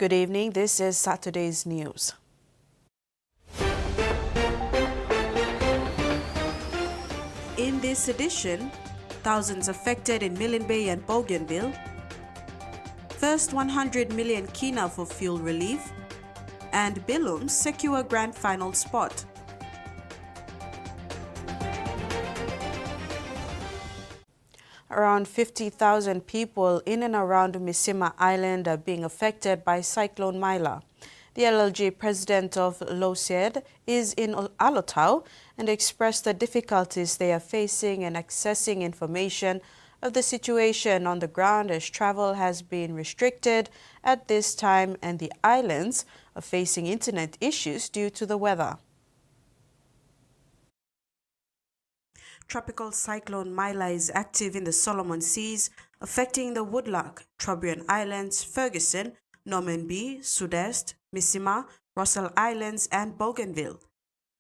Good evening, this is Saturday's news. In this edition, thousands affected in Milne Bay and Bougainville. First 100 million kina for fuel relief. And Billums secure grand final spot. Around 50,000 people in and around Misima Island are being affected by Cyclone Mila. The LLG president of LOSED is in Alotau and expressed the difficulties they are facing in accessing information of the situation on the ground as travel has been restricted at this time and the islands are facing internet issues due to the weather. Tropical Cyclone Mila is active in the Solomon Seas, affecting the Woodlark, Trobriand Islands, Ferguson, Norman B, Sud-Est, Misima, Russell Islands, and Bougainville.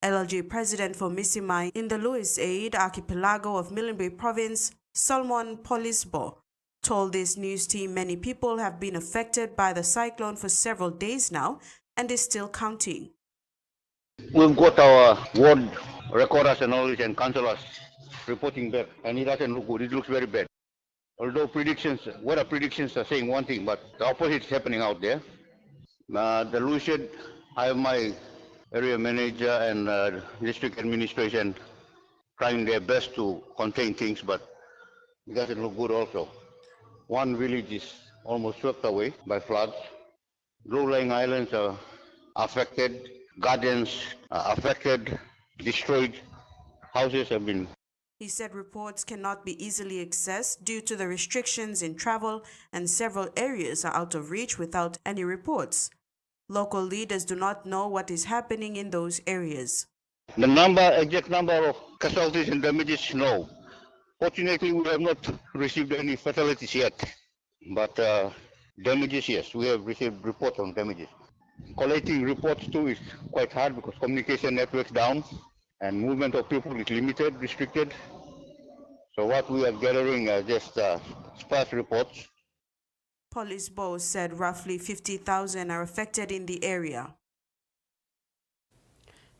LLG President for Misima in the Louis Aid Archipelago of Milne Bay Province, Solomon Polisbo, told this news team many people have been affected by the cyclone for several days now and is still counting. We've got our ward recorders and all this and councillors reporting back, and it doesn't look good. It looks very bad. Although weather predictions are saying one thing, but the opposite is happening out there. The Lucid, I have my area manager and district administration trying their best to contain things, but it doesn't look good also. One village is almost swept away by floods. Low-lying islands are affected, gardens are affected, destroyed, houses have been. He said reports cannot be easily accessed due to the restrictions in travel and several areas are out of reach without any reports. Local leaders do not know what is happening in those areas. The exact number of casualties and damages, no. Fortunately, we have not received any fatalities yet, but damages, yes, we have received reports on damages. Collating reports too is quite hard because communication networks down and movement of people is limited, restricted. So what we are gathering are just sparse reports. Police Bow said roughly 50,000 are affected in the area.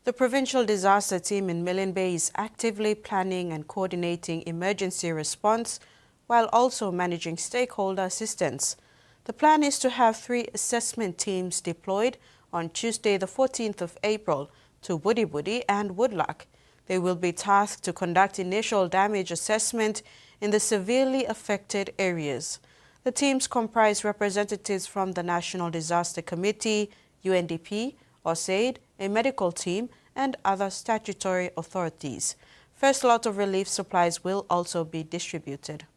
The provincial disaster team in Milne Bay is actively planning and coordinating emergency response while also managing stakeholder assistance. The plan is to have 3 assessment teams deployed on Tuesday, the 14th of April, to Woody Woody and Woodlark. They will be tasked to conduct initial damage assessment in the severely affected areas. The teams comprise representatives from the National Disaster Committee, UNDP, OSAID, a medical team, and other statutory authorities. First lot of relief supplies will also be distributed.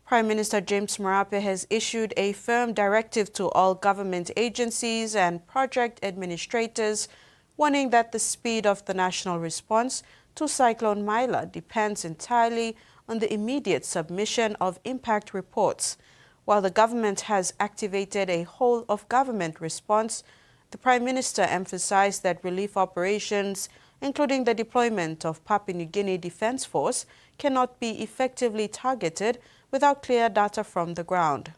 Prime Minister James Marape has issued a firm directive to all government agencies and project administrators, warning that the speed of the national response to Cyclone Mila depends entirely on the immediate submission of impact reports. While the government has activated a whole-of-government response, the Prime Minister emphasized that relief operations, including the deployment of Papua New Guinea Defence Force, cannot be effectively targeted without clear data from the ground.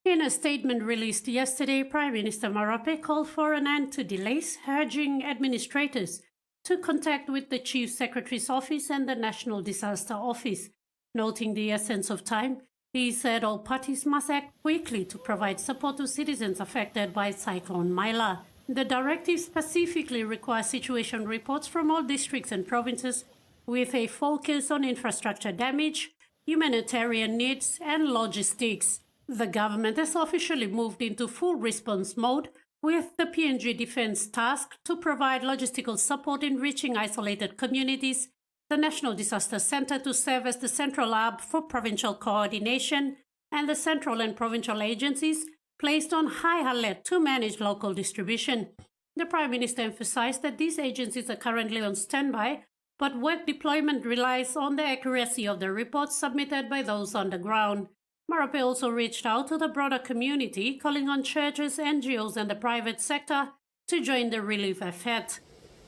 In a statement released yesterday, Prime Minister Marape called for an end to delays, urging administrators to contact with the Chief Secretary's Office and the National Disaster Office. Noting the essence of time, he said all parties must act quickly to provide support to citizens affected by Cyclone Mila. The directive specifically requires situation reports from all districts and provinces with a focus on infrastructure damage, humanitarian needs, and logistics. The government has officially moved into full response mode, with the PNG Defence tasked to provide logistical support in reaching isolated communities, the National Disaster Centre to serve as the central hub for provincial coordination, and the central and provincial agencies placed on high alert to manage local distribution. The Prime Minister emphasized that these agencies are currently on standby, but work deployment relies on the accuracy of the reports submitted by those on the ground. Marape also reached out to the broader community, calling on churches, NGOs and the private sector to join the relief effort.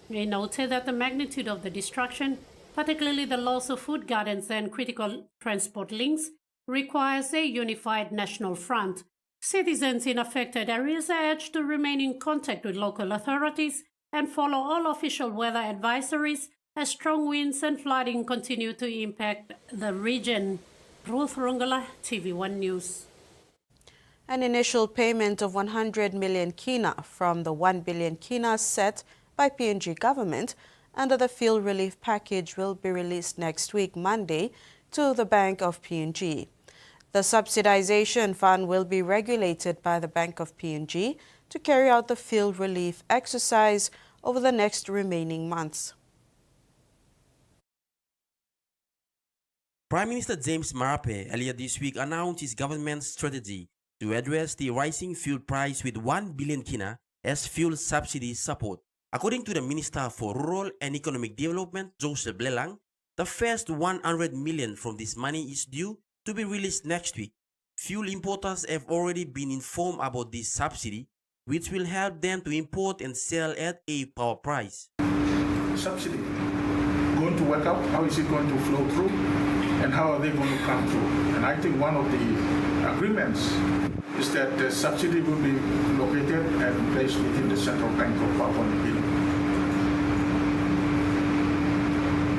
He noted that the magnitude of the destruction particularly the loss of food gardens and critical transport links, requires a unified national front. Citizens in affected areas are urged to remain in contact with local authorities and follow all official weather advisories as strong winds and flooding continue to impact the region. Ruth Rungala, TV1 News. An initial payment of 100 million kina from the 1 billion kina set by PNG government under the fuel relief package will be released next week, Monday, to the Bank of PNG. The subsidization fund will be regulated by the Bank of PNG to carry out the fuel relief exercise over the next remaining months. Prime Minister James Marape earlier this week announced his government's strategy to address the rising fuel price with 1 billion kina as fuel subsidy support. According to the Minister for Rural and Economic Development, Joseph Lelang, the first 100 million from this money is due to be released next week. Fuel importers have already been informed about this subsidy, which will help them to import and sell at a power price. Subsidy going to work out? How is it going to flow through? And how are they going to come through? And I think one of the agreements is that the subsidy will be located and placed within the Central Bank of Papua New Guinea.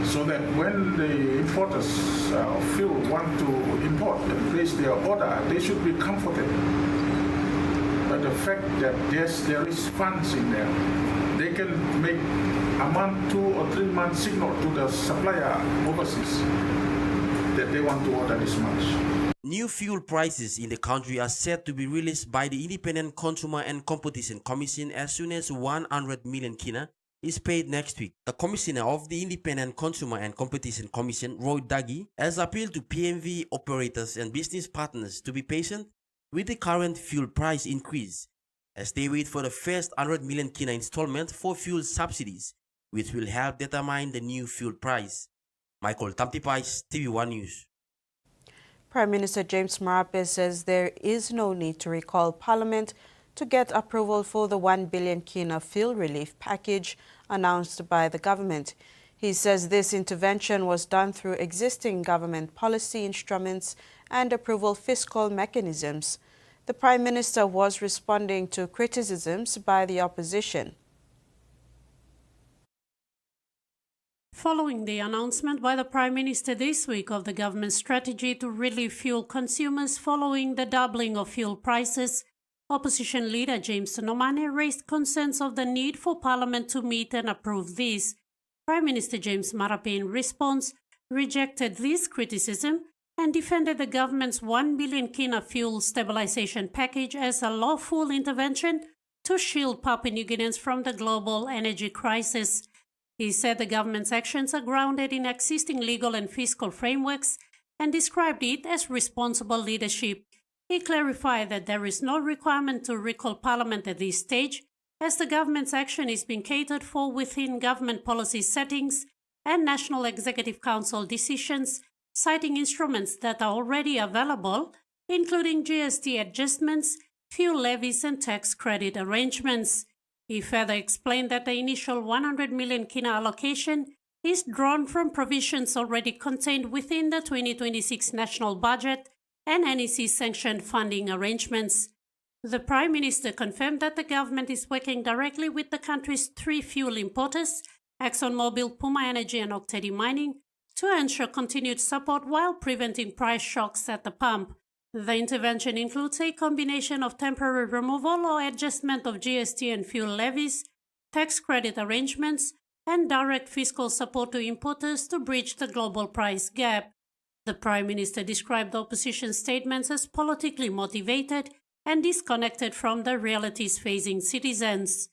So that when the importers of fuel want to import and place their order, they should be comforted by the fact that yes, there is funds in there. They can make a month, 2 or 3 month signal to the supplier overseas that they want to order this much. New fuel prices in the country are set to be released by the Independent Consumer and Competition Commission as soon as 100 million kina is paid next week. The Commissioner of the Independent Consumer and Competition Commission, Roy Duggie, has appealed to PMV operators and business partners to be patient with the current fuel price increase as they wait for the first 100 million kina installment for fuel subsidies, which will help determine the new fuel price. Michael Tamtipais, TV1 News. Prime Minister James Marape says there is no need to recall Parliament to get approval for the 1 billion kina fuel relief package announced by the government. He says this intervention was done through existing government policy instruments and approval fiscal mechanisms. The Prime Minister was responding to criticisms by the opposition. Following the announcement by the Prime Minister this week of the government's strategy to relieve fuel consumers following the doubling of fuel prices, Opposition leader James Nomane raised concerns of the need for Parliament to meet and approve this. Prime Minister James Marape, in response, rejected this criticism and defended the government's 1 billion kina fuel stabilization package as a lawful intervention to shield Papua New Guineans from the global energy crisis. He said the government's actions are grounded in existing legal and fiscal frameworks and described it as responsible leadership. He clarified that there is no requirement to recall Parliament at this stage, as the government's action is being catered for within government policy settings and National Executive Council decisions, citing instruments that are already available, including GST adjustments, fuel levies and tax credit arrangements. He further explained that the initial 100 million kina allocation is drawn from provisions already contained within the 2026 national budget and NEC-sanctioned funding arrangements. The Prime Minister confirmed that the government is working directly with the country's 3 fuel importers, ExxonMobil, Puma Energy and Octedi Mining, to ensure continued support while preventing price shocks at the pump. The intervention includes a combination of temporary removal or adjustment of GST and fuel levies, tax credit arrangements, and direct fiscal support to importers to bridge the global price gap. The Prime Minister described the opposition statements as politically motivated and disconnected from the realities facing citizens.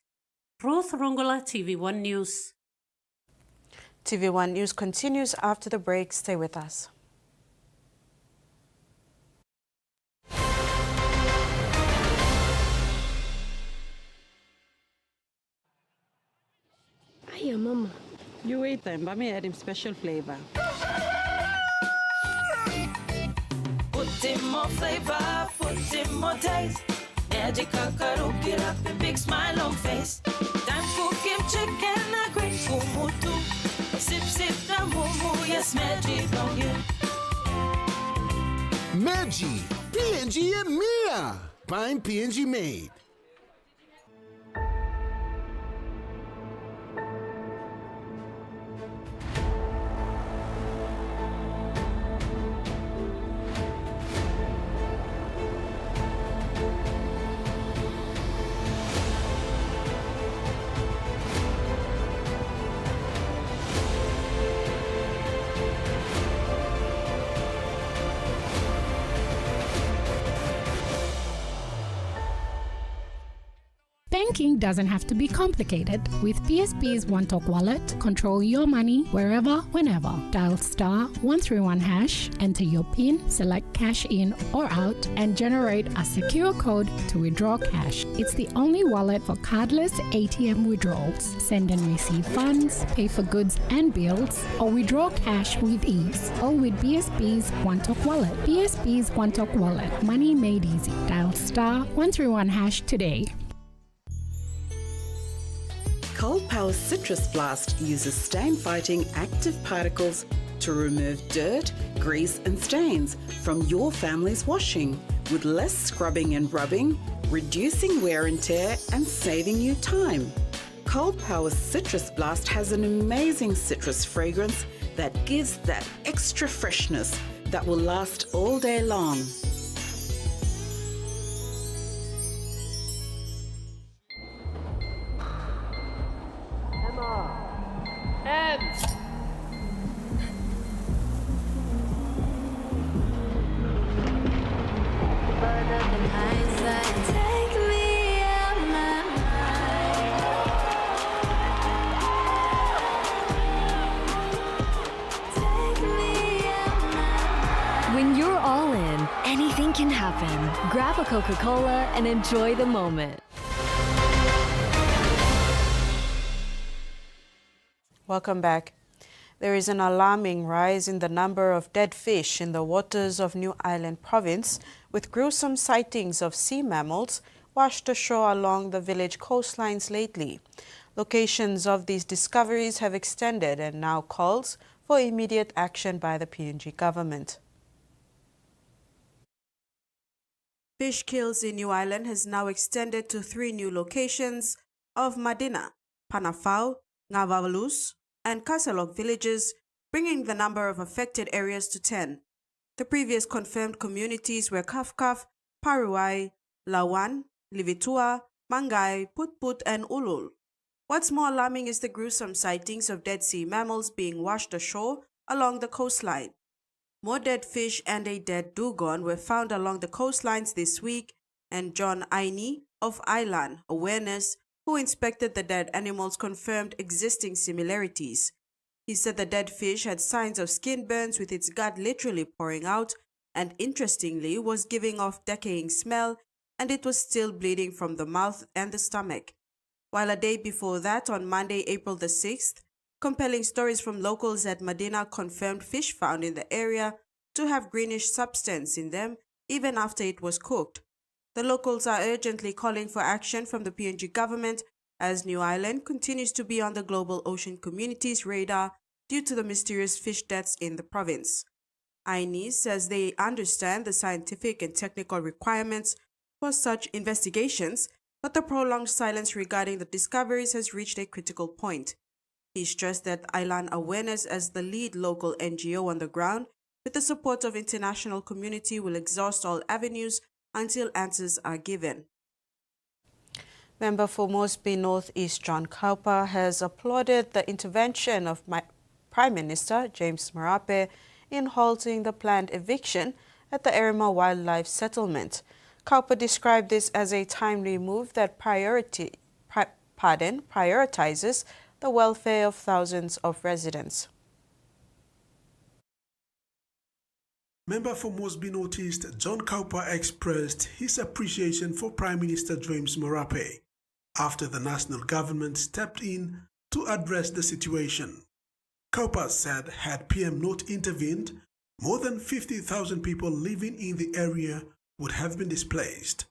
Ruth Rungala, TV1 News. TV1 News continues after the break. Stay with us. Hiya, Mama. You wait then, but me add him special flavor. Put in more flavor, put in more taste. Magic kakaruki up a big smile on face. Time cook him chicken, a great kumutu. Sip, sip, the moon. PNG and Mia. Find PNG made. Banking doesn't have to be complicated. With PSP's One Talk Wallet, control your money wherever, whenever. Dial *131#, enter your PIN, select cash in or out, and generate a secure code to withdraw cash. It's the only wallet for cardless ATM withdrawals. Send and receive funds, pay for goods and bills, or withdraw cash with ease. All with PSP's One Talk Wallet. PSP's One Talk Wallet. Money made easy. Dial *131# today. Cold Power Citrus Blast uses stain-fighting active particles to remove dirt, grease and stains from your family's washing with less scrubbing and rubbing, reducing wear and tear and saving you time. Cold Power Citrus Blast has an amazing citrus fragrance that gives that extra freshness that will last all day long. When you're all in, anything can happen. Grab a Coca-Cola and enjoy the moment. Welcome back. There is an alarming rise in the number of dead fish in the waters of New Ireland province, with gruesome sightings of sea mammals washed ashore along the village coastlines lately. Locations of these discoveries have extended and now calls for immediate action by the PNG government. Fish kills in New Ireland has now extended to 3 new locations of Madina, Panafau, Ngavalus, and Kasalok villages, bringing the number of affected areas to 10. The previous confirmed communities were Kafkaf, Paruai, Lawan, Livitua, Mangai, Putput, and Ulul. What's more alarming is the gruesome sightings of dead sea mammals being washed ashore along the coastline. More dead fish and a dead dugong were found along the coastlines this week, and John Aini of Island Awareness, who inspected the dead animals, confirmed existing similarities. He said the dead fish had signs of skin burns with its gut literally pouring out, and interestingly was giving off decaying smell, and it was still bleeding from the mouth and the stomach. While a day before that, on Monday, April the 6th, compelling stories from locals at Medina confirmed fish found in the area to have greenish substance in them even after it was cooked. The locals are urgently calling for action from the PNG government as New Ireland continues to be on the global ocean community's radar due to the mysterious fish deaths in the province. Aini says they understand the scientific and technical requirements for such investigations, but the prolonged silence regarding the discoveries has reached a critical point. He stressed that Island Awareness, as the lead local NGO on the ground, with the support of international community, will exhaust all avenues until answers are given. Member for Moresby North East John Cowper has applauded the intervention of Prime Minister James Marape in halting the planned eviction at the Erima Wildlife Settlement. Cowper described this as a timely move that prioritizes the welfare of thousands of residents. Member for Moresby North East John Cowper expressed his appreciation for Prime Minister James Marape after the national government stepped in to address the situation. Cowper said had PM not intervened, more than 50,000 people living in the area would have been displaced.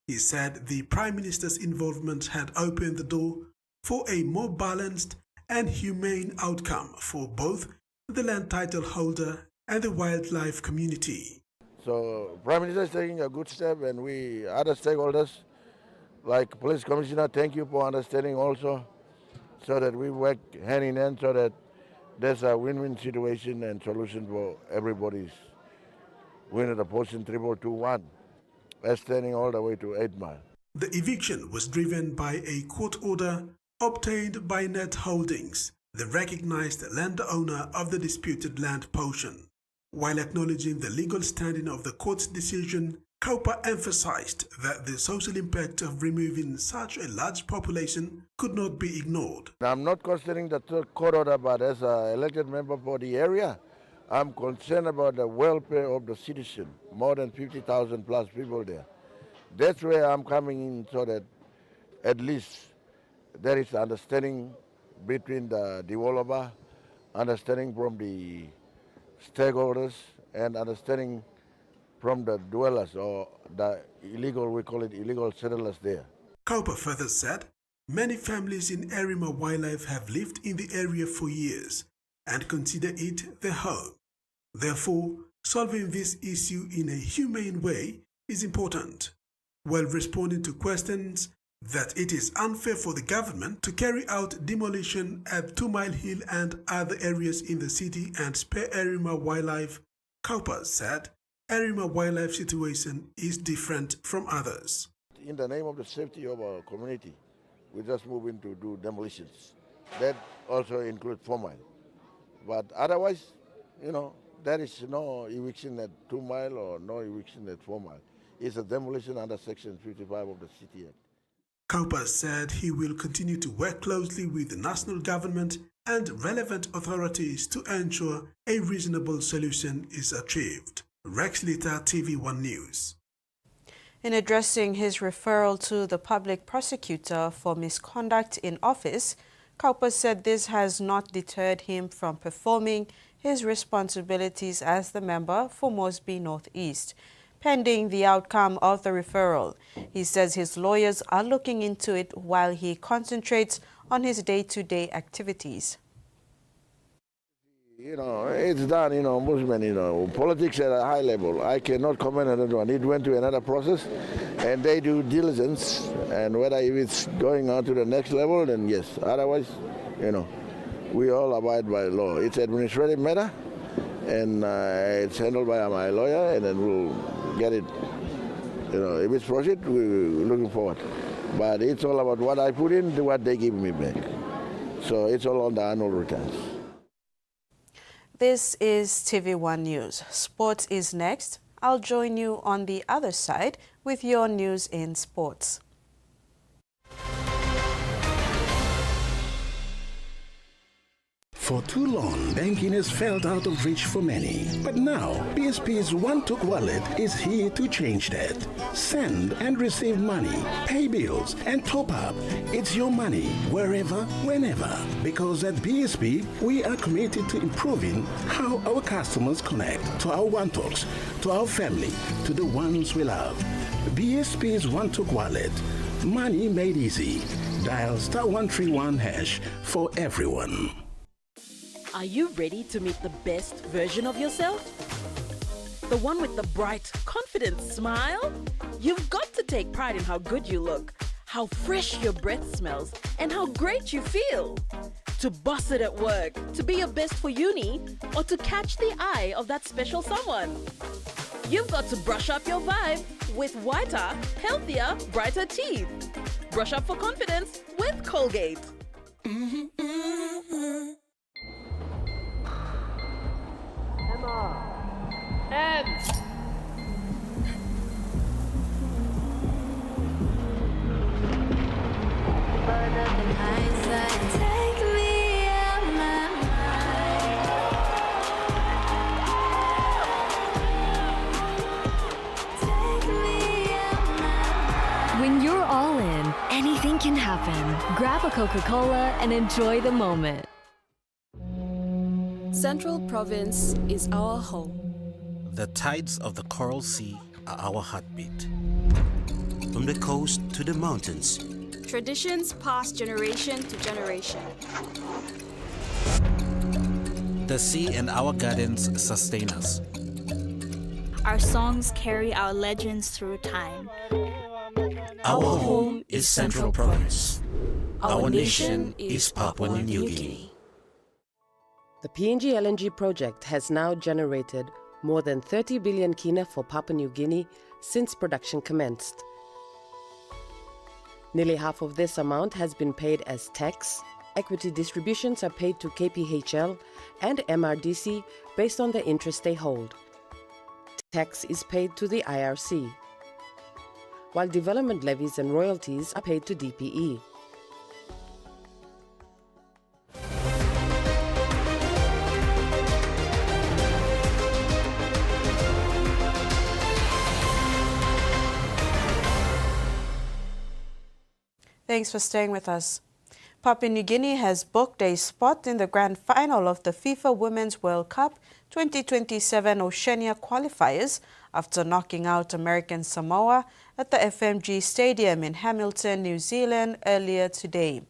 He said the Prime Minister's involvement had opened the door for a more balanced and humane outcome for both the land title holder and the wildlife community. So Prime Minister is taking a good step, and we other stakeholders, like Police Commissioner, thank you for understanding also, so that we work hand in hand so that there's a win-win situation and solution for everybody's win at the portion 3221, extending all the way to 8 Mile. The eviction was driven by a court order obtained by Net Holdings, the recognized landowner of the disputed land portion. While acknowledging the legal standing of the court's decision, Cowper emphasized that the social impact of removing such a large population could not be ignored. I'm not considering the third court order, but as an elected member for the area, I'm concerned about the welfare of the citizen, more than 50,000 plus people there. That's where I'm coming in, so that at least there is understanding between the developer, understanding from the stakeholders, and understanding from the dwellers or the illegal, we call it illegal settlers there. Cowper further said, many families in Erima Wildlife have lived in the area for years and consider it their home. Therefore, solving this issue in a humane way is important. While responding to questions that it is unfair for the government to carry out demolition at 2 Mile Hill and other areas in the city and spare Erima Wildlife, Cowper said Erima Wildlife situation is different from others. In the name of the safety of our community, we just move in to do demolitions. That also includes 4 Mile. But otherwise, there is no eviction at 2 Mile or no eviction at 4 Mile. It's a demolition under Section 55 of the City Act. Cowper said he will continue to work closely with the national government and relevant authorities to ensure a reasonable solution is achieved. Rex Litter, TVWAN News. In addressing his referral to the public prosecutor for misconduct in office, Cowper said this has not deterred him from performing his responsibilities as the member for Mosby North East, pending the outcome of the referral. He says his lawyers are looking into it while he concentrates on his day-to-day activities. It's done, Ombudsman, politics at a high level. I cannot comment on that one. It went to another process, and they do diligence, and whether if it's going on to the next level, then yes. Otherwise, we all abide by law. It's administrative matter, and it's handled by my lawyer, and then we'll get it. If it's proceed, we're looking forward. But it's all about what I put in, what they give me back. So it's all on the annual returns. This is TVWAN News. Sports is next. I'll join you on the other side with your news in sports. For too long, banking has felt out of reach for many. But now, PSP's One-Took Wallet is here to change that. Send and receive money, pay bills, and top up. It's your money, wherever, whenever. Because at PSP, we are committed to improving how our customers connect to our One-Talks, to our family, to the ones we love. PSP's One-Took Wallet. Money made easy. Dial *131# for everyone. Are you ready to meet the best version of yourself? The one with the bright, confident smile? You've got to take pride in how good you look, how fresh your breath smells, and how great you feel. To boss it at work, to be your best for uni, or to catch the eye of that special someone. You've got to brush up your vibe with whiter, healthier, brighter teeth. Brush up for confidence with Colgate. And take me out my mind. When you're all in, anything can happen. Grab a Coca-Cola and enjoy the moment. Central Province is our home. The tides of the Coral Sea are our heartbeat. From the coast to the mountains, Traditions pass generation to generation. the sea and our gardens sustain us. Our songs carry our legends through time. Our home is Central Province. Our nation is Papua New Guinea. The PNG LNG project has now generated more than 30 billion kina for Papua New Guinea since production commenced. Nearly half of this amount has been paid as tax. Equity distributions are paid to KPHL and MRDC based on the interest they hold. Tax is paid to the IRC, while development levies and royalties are paid to DPE. Thanks for staying with us. Papua New Guinea has booked a spot in the grand final of the FIFA Women's World Cup 2027 Oceania qualifiers after knocking out American Samoa at the FMG Stadium in Hamilton, New Zealand earlier today.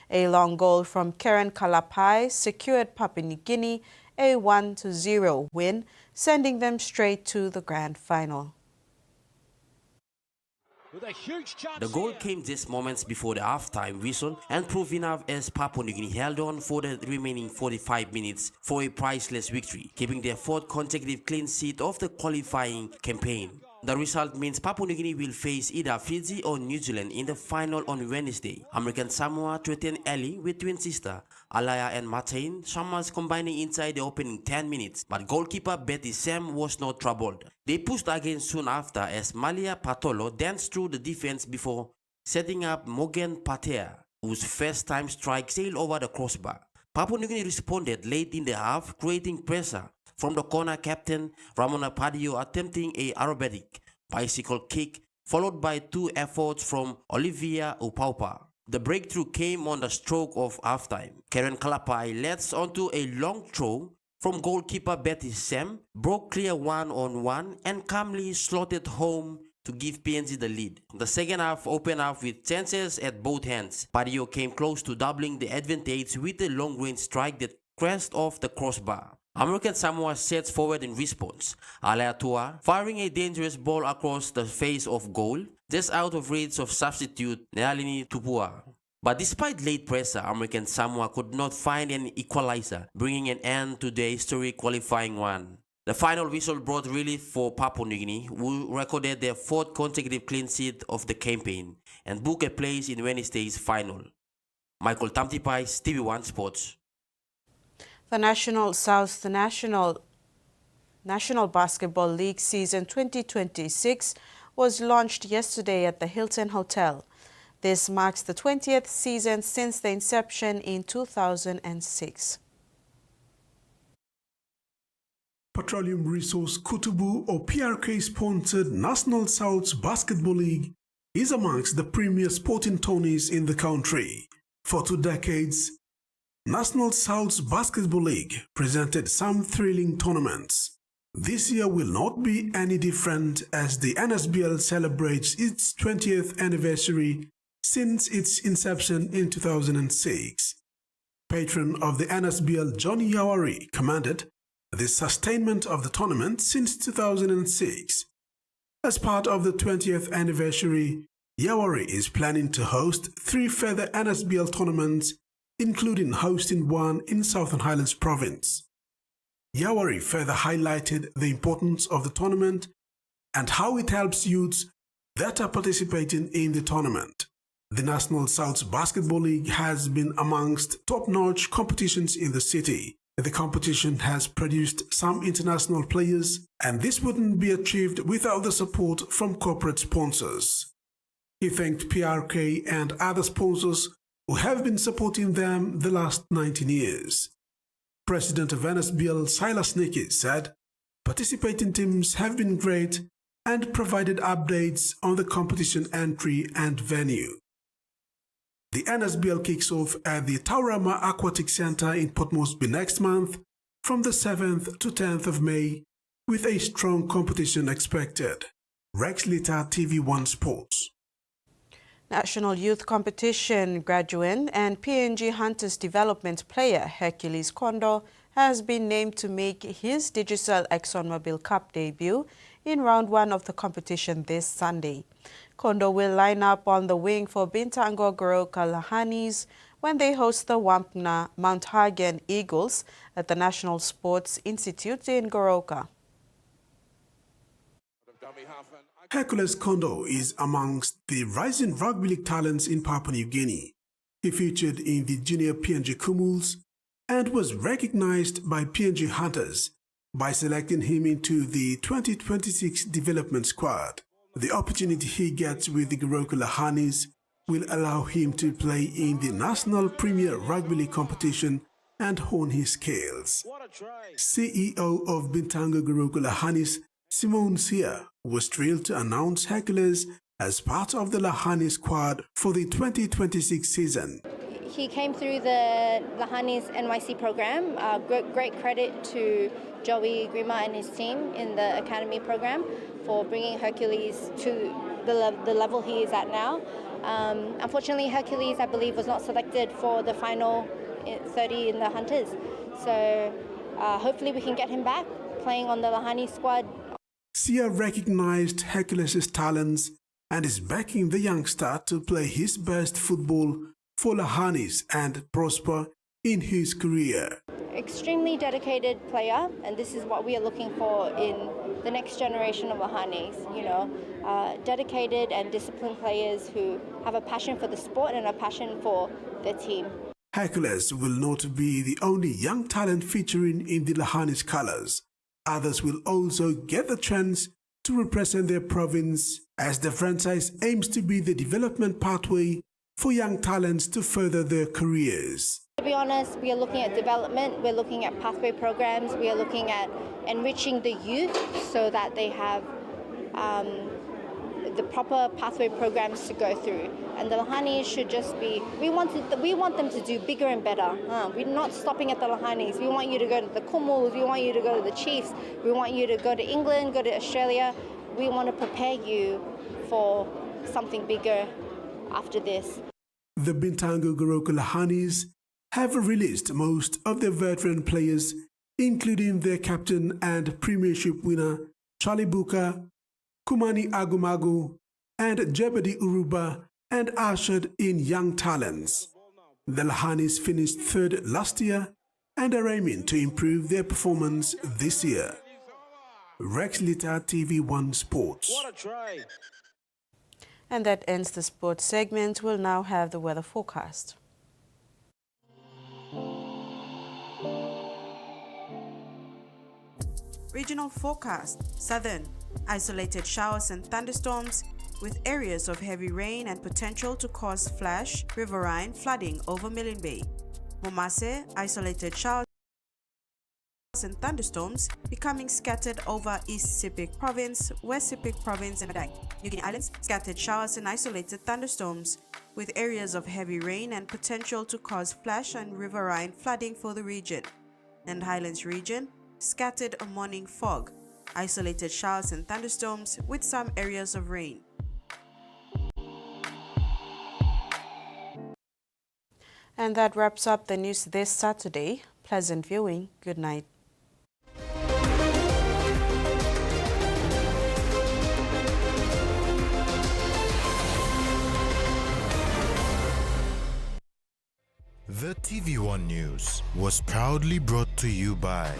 A long goal from Karen Kalapai secured Papua New Guinea a 1-0 win, sending them straight to the grand final. The goal came just moments before the halftime whistle and proved enough as Papua New Guinea held on for the remaining 45 minutes for a priceless victory, keeping their fourth consecutive clean sheet of the qualifying campaign. The result means Papua New Guinea will face either Fiji or New Zealand in the final on Wednesday. American Samoa threatened early with twin sister Alaya and Martin Shamas combining inside the opening 10 minutes, but goalkeeper Betty Sam was not troubled. They pushed again soon after as Malia Patolo danced through the defense before setting up Morgan Patea, whose first-time strike sailed over the crossbar. Papua New Guinea responded late in the half, creating pressure from the corner captain Ramona Padio attempting a aerobatic bicycle kick, followed by two efforts from Olivia Upaupa. The breakthrough came on the stroke of halftime. Karen Kalapai led onto a long throw from goalkeeper Betty Sam, broke clear 1-on-1 and calmly slotted home to give PNG the lead. The second half opened up with chances at both ends. Padio came close to doubling the advantage with a long-range strike that crashed off the crossbar. American Samoa sets forward in response. Aleatua firing a dangerous ball across the face of goal, just out of reach of substitute Nealini Tupua. But despite late pressure, American Samoa could not find an equalizer, bringing an end to the historic qualifying run. The final whistle brought relief for Papua New Guinea, who recorded their fourth consecutive clean sheet of the campaign and booked a place in Wednesday's final. Michael Tamtipais, TVWAN Sports. The National Basketball League season 2026 was launched yesterday at the Hilton Hotel. This marks the 20th season since the inception in 2006. Petroleum Resource Kutubu or PRK-sponsored National South Basketball League is amongst the premier sporting tourneys in the country. For 2 decades, National South Basketball League presented some thrilling tournaments. This year will not be any different as the NSBL celebrates its 20th anniversary since its inception in 2006. Patron of the NSBL Johnny Yawari commanded the sustainment of the tournament since 2006. As part of the 20th anniversary, Yawari is planning to host 3 further NSBL tournaments, including hosting one in Southern Highlands Province. Yawari further highlighted the importance of the tournament and how it helps youths that are participating in the tournament. The National South Basketball League has been amongst top-notch competitions in the city. The competition has produced some international players, and this wouldn't be achieved without the support from corporate sponsors. He thanked PRK and other sponsors who have been supporting them the last 19 years. President of NSBL Silas Nicky said, participating teams have been great and provided updates on the competition entry and venue. The NSBL kicks off at the Taurama Aquatic Center in Port Moresby next month from the 7th to 10th of May with a strong competition expected. Rex Lita, TVWAN Sports. National Youth Competition graduate and PNG Hunters Development player Hercules Kondo has been named to make his digital ExxonMobil Cup debut in round 1 of the competition this Sunday. Kondo will line up on the wing for Bintango Goroka Lahanis when they host the Wampna Mount Hagen Eagles at the National Sports Institute in Goroka. Hercules Kondo is amongst the rising rugby league talents in Papua New Guinea. He featured in the junior PNG Kumuls and was recognized by PNG Hunters by selecting him into the 2026 development squad. The opportunity he gets with the Goroka Lahanis will allow him to play in the National Premier Rugby League competition and hone his skills. CEO of Bintango Goroka Lahanis, Simone Sia, was thrilled to announce Hercules as part of the Lahani squad for the 2026 season. He came through the Lahanis NYC program. Great credit to Joey Grima and his team in the academy program for bringing Hercules to the level he is at now. Unfortunately, Hercules, I believe, was not selected for the final 30 in the Hunters. So hopefully we can get him back playing on the Lahani squad. Sia recognized Hercules' talents and is backing the youngster to play his best football for Lahanis and prosper in his career. Extremely dedicated player, and this is what we are looking for in the next generation of Lahanis. Dedicated and disciplined players who have a passion for the sport and a passion for their team. Hercules will not be the only young talent featuring in the Lahanis colors. Others will also get the chance to represent their province as the franchise aims to be the development pathway for young talents to further their careers. To be honest, we are looking at development, we're looking at pathway programs, we are looking at enriching the youth so that they have the proper pathway programs to go through. And the Lahanis should just be, we want them to do bigger and better. We're not stopping at the Lahanis. We want you to go to the Kumuls, we want you to go to the Chiefs, we want you to go to England, go to Australia. We want to prepare you for something bigger after this. The Bintango Goroka Lahanis have released most of their veteran players, including their captain and premiership winner Charlie Buka, Kumani Agumagu, and Jebedi Uruba, and ushered in young talents. The Lahanis finished third last year and are aiming to improve their performance this year. Rex Litter, TVWAN Sports. And that ends the sports segment. We'll now have the weather forecast. Regional forecast: Southern, isolated showers and thunderstorms with areas of heavy rain and potential to cause flash, riverine flooding over Milne Bay. Momase, isolated showers and thunderstorms becoming scattered over East Sepik Province, West Sepik Province and Madang. New Guinea Islands, scattered showers and isolated thunderstorms with areas of heavy rain and potential to cause flash and riverine flooding for the region. And Highlands region, scattered morning fog, isolated showers and thunderstorms with some areas of rain. And that wraps up the news this Saturday. Pleasant viewing. Good night. The TVWAN News was proudly brought to you by